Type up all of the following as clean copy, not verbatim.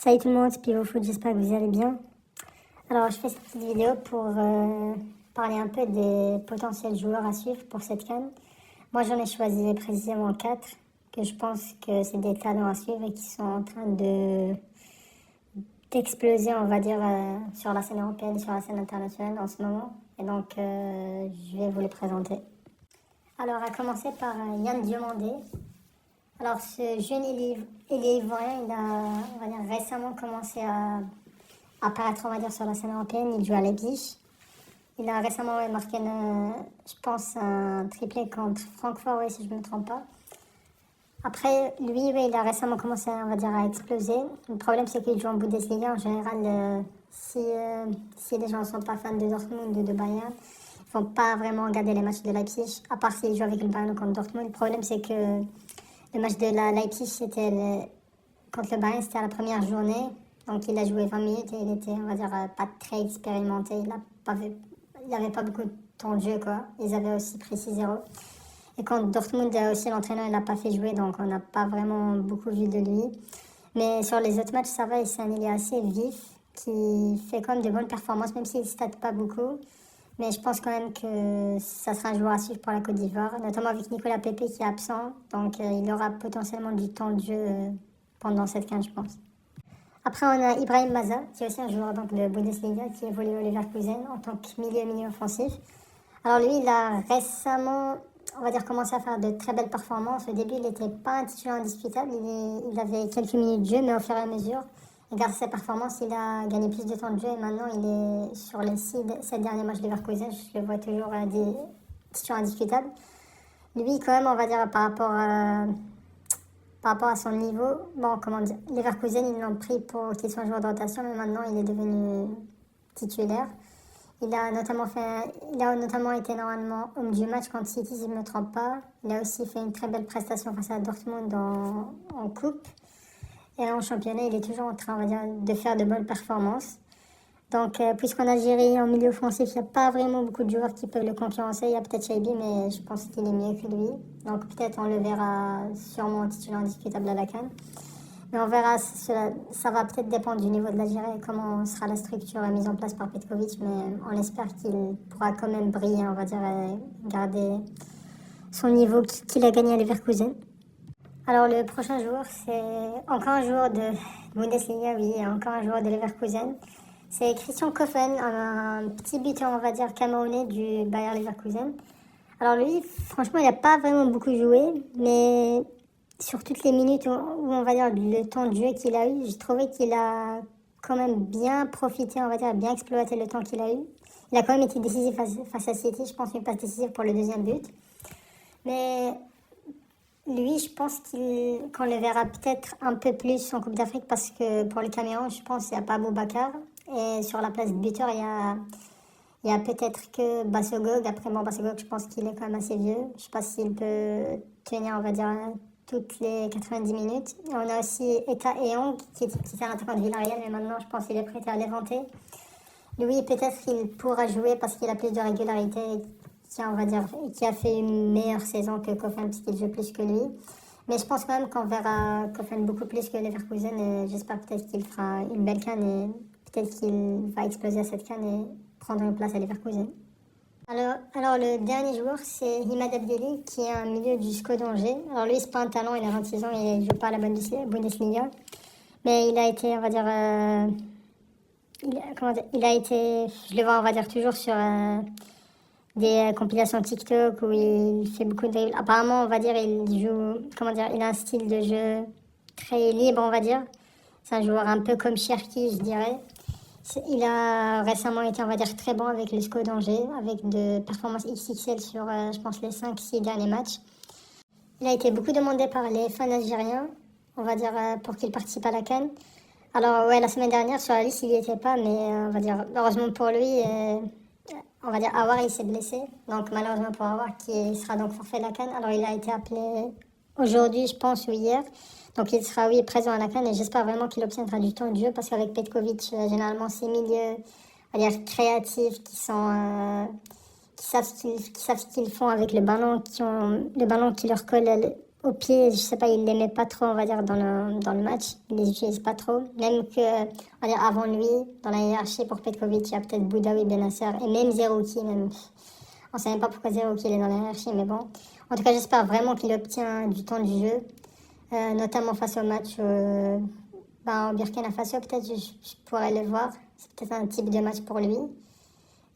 Salut tout le monde, c'est Pivot Foot, j'espère que vous allez bien. Alors, je fais cette petite vidéo pour parler un peu des potentiels joueurs à suivre pour cette CAN. Moi, j'en ai choisi précisément 4 que je pense que c'est des talents à suivre et qui sont en train d'exploser, on va dire, sur la scène européenne et sur la scène internationale en ce moment. Et donc, je vais vous les présenter. Alors, à commencer par Yann Diomandé. Alors, ce jeune ailier ivoirien, il a, on va dire, récemment commencé à apparaître, on va dire, sur la scène européenne. Il joue à Leipzig. Il a récemment marqué, je pense, un triplé contre Francfort, oui, si je ne me trompe pas. Après, lui, oui, il a récemment commencé, on va dire, à exploser. Le problème, c'est qu'il joue en Bundesliga. En général, si les gens ne sont pas fans de Dortmund ou de Bayern, ils ne vont pas vraiment regarder les matchs de Leipzig, à part s'ils jouent avec le Bayern contre Dortmund. Le problème, c'est que le match de la Leipzig, contre le Bayern, c'était à la première journée. Donc, il a joué 20 minutes et il était, on va dire, pas très expérimenté. Il n'avait pas beaucoup de temps de jeu, quoi. Ils avaient aussi pris 6-0. Et contre Dortmund, aussi, l'entraîneur, il l'a pas fait jouer, donc on n'a pas vraiment beaucoup vu de lui. Mais sur les autres matchs, ça va, c'est un ailier assez vif, qui fait quand même de bonnes performances, même s'il ne state pas beaucoup. Mais je pense quand même que ça sera un joueur à suivre pour la Côte d'Ivoire, notamment avec Nicolas Pepe qui est absent. Donc il aura potentiellement du temps de jeu pendant cette CAN, je pense. Après, on a Ibrahim Maza, qui est aussi un joueur donc, de Bundesliga, qui évolue au Leverkusen en tant que milieu offensif. Alors lui, il a récemment, on va dire, commencé à faire de très belles performances. Au début, il n'était pas un titulaire indiscutable, il avait quelques minutes de jeu, mais au fur et à mesure, et grâce à ses performances, il a gagné plus de temps de jeu et maintenant il est sur les 7 derniers matchs de Leverkusen, je le vois toujours titulaire indiscutable. Lui, quand même, on va dire par rapport à son niveau, bon, comment dire, Leverkusen, ils l'ont pris pour qu'il soit un joueur de rotation, mais maintenant il est devenu titulaire. Il a notamment été normalement homme du match contre City, si je ne me trompe pas. Il a aussi fait une très belle prestation face à Dortmund en coupe. Et en championnat, il est toujours en train, on va dire, de faire de bonnes performances. Donc, puisqu'en Algérie, en milieu offensif, il n'y a pas vraiment beaucoup de joueurs qui peuvent le concurrencer. Il y a peut-être Chaibi, mais je pense qu'il est mieux que lui. Donc, peut-être on le verra sûrement titulaire indiscutable à la CAN. Mais on verra, ça va peut-être dépendre du niveau de l'Algérie et comment sera la structure mise en place par Petkovic. Mais on espère qu'il pourra quand même briller, on va dire, et garder son niveau qu'il a gagné à Leverkusen. Alors, le prochain joueur, c'est encore un joueur de Bundesliga, oui, et encore un joueur de Leverkusen. C'est Christian Koffen, un petit buteur, on va dire, camerounais du Bayer Leverkusen. Alors lui, franchement, il n'a pas vraiment beaucoup joué, mais sur toutes les minutes où on va dire le temps de jeu qu'il a eu, j'ai trouvé qu'il a quand même bien profité, on va dire, bien exploité le temps qu'il a eu. Il a quand même été décisif face à City, je pense une passe décisive pour le deuxième but. Mais lui, je pense qu'on le verra peut-être un peu plus en Coupe d'Afrique parce que pour le Cameroun, je pense qu'il n'y a pas Boubacar. Et sur la place de buteur, il y a peut-être que Bassogog. Après, bon, Bassogog, je pense qu'il est quand même assez vieux. Je ne sais pas s'il peut tenir, on va dire, toutes les 90 minutes. Et on a aussi Eta Eyong, qui était un attaquant de Villarreal, mais maintenant, je pense qu'il est prêté à l'éventer. Lui, peut-être qu'il pourra jouer parce qu'il a plus de régularité, on va dire, qui a fait une meilleure saison que Koffen, puisqu'il joue plus que lui. Mais je pense quand même qu'on verra Koffen beaucoup plus que Leverkusen. Et j'espère peut-être qu'il fera une belle CAN et peut-être qu'il va exploser à cette CAN et prendre une place à Leverkusen. Alors le dernier joueur, c'est Imad Abdelli, qui est un milieu du SCO d'Angers. Alors lui, c'est pas un talent, il a 26 ans et il ne joue pas à la Bundesliga. Mais il a été, on va dire, il a été, je le vois, on va dire, toujours sur des compilations TikTok où il fait beaucoup de dribbles. Apparemment, on va dire, il joue, il a un style de jeu très libre, on va dire. C'est un joueur un peu comme Cherki, je dirais. Il a récemment été, on va dire, très bon avec le SCO d'Angers, avec de performances XXL sur, je pense, les 5-6 derniers matchs. Il a été beaucoup demandé par les fans algériens, on va dire, pour qu'il participe à la CAN. Alors, ouais, la semaine dernière, sur la liste, il n'y était pas, mais on va dire, heureusement pour lui, on va dire, Aouar, il s'est blessé. Donc, malheureusement pour Aouar, qui sera donc forfait de la CAN. Alors, il a été appelé aujourd'hui, je pense, ou hier. Donc, il sera, oui, présent à la CAN et j'espère vraiment qu'il obtiendra du temps de jeu parce qu'avec Petkovic, généralement, ces milieux, on va dire, créatifs qui savent ce qu'ils font avec le ballon, qui ont le ballon qui leur colle au pied, je sais pas, il les met pas trop, on va dire, dans le match. Il les utilise pas trop. Même que, on va dire, avant lui, dans la hiérarchie pour Petkovic, il y a peut-être Boudaoui, Benasser et même Zerouki, même. On sait même pas pourquoi Zerouki il est dans la hiérarchie, mais bon. En tout cas, j'espère vraiment qu'il obtient du temps du jeu, notamment face au match au Burkina Faso, peut-être je pourrais le voir. C'est peut-être un type de match pour lui.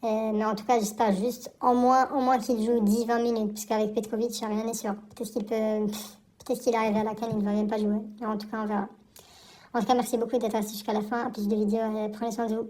Mais en tout cas, j'espère juste au moins qu'il joue 10-20 minutes, puisqu'avec Petkovic, rien n'est sûr. Peut-être qu'il arrive à la CAN, il ne va même pas jouer. Mais en tout cas, on verra. En tout cas, merci beaucoup d'être resté jusqu'à la fin. À plus de vidéos, prenez soin de vous.